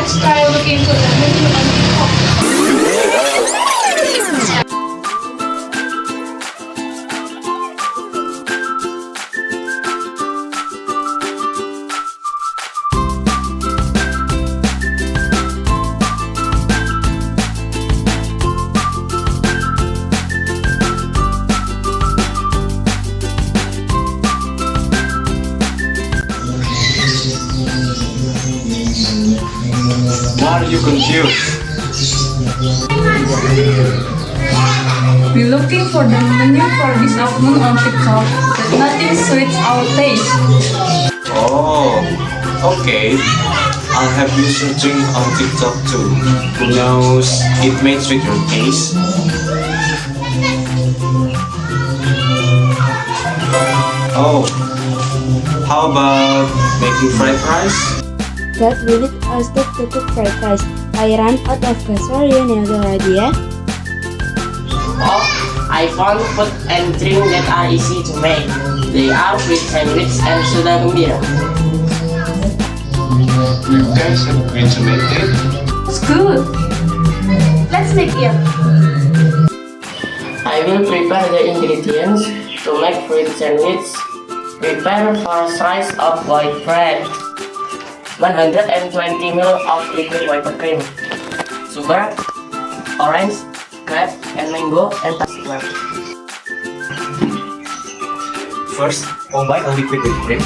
let's try looking for the menu on TikTok. Why are you confused? We're looking for the menu for this afternoon on TikTok, but nothing suits our taste. Oh, okay. I'll have you searching on TikTok too. Who knows, it may suit your taste. Oh, how about making fried rice? Dad, we need a stove to cook fried rice. I ran out of gas. Sorry, already, yeah? Oh, I found food and drink that are easy to make. They are with sandwich and soda gembira. You guys have agreed to make it? It's good. Let's make it. I will prepare the ingredients to make fruit sandwich. Prepare for slice of white bread. 120 ml of liquid whipped cream, sugar, orange, grape, and mango, and plastic wrap. First, combine a liquid with cream.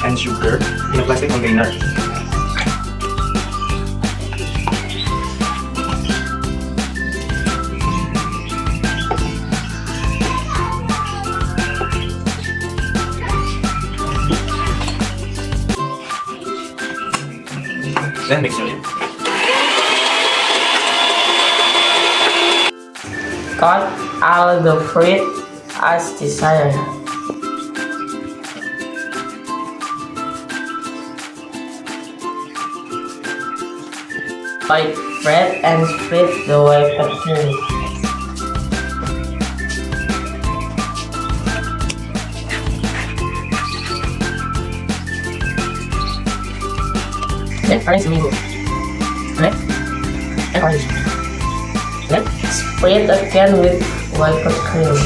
And sugar in a plastic container. Then mix it. Cut all the fruit as desired. White bread and spread the whipped cream. Then orange mango, red and orange. Then spread again with whipped cream.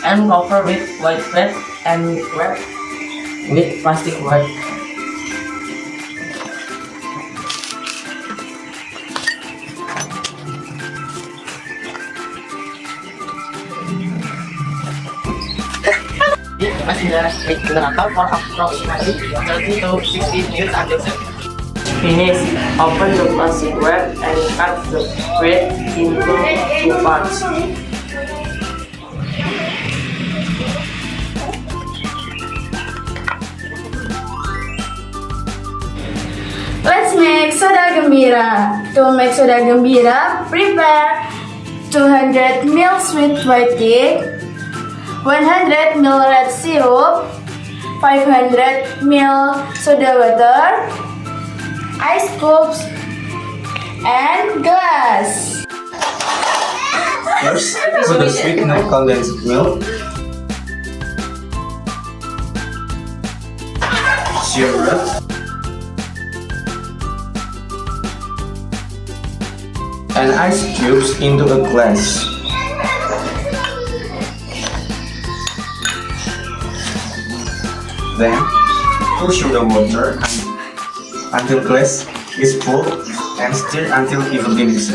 And cover with white bread and wrap with plastic wrap. For approximately 30 to 60 minutes until set. Finish. Open the plastic wrap and cut the bread into 2 parts. Let's make soda gembira. To make soda gembira, prepare 200 ml sweet white tea, 100 ml red syrup, 500 ml soda water, ice cubes, and glass. First, put the sweetened condensed milk, syrup, and ice cubes into a glass. Then, pour sugar water until glass is full and stir until evenly mixed.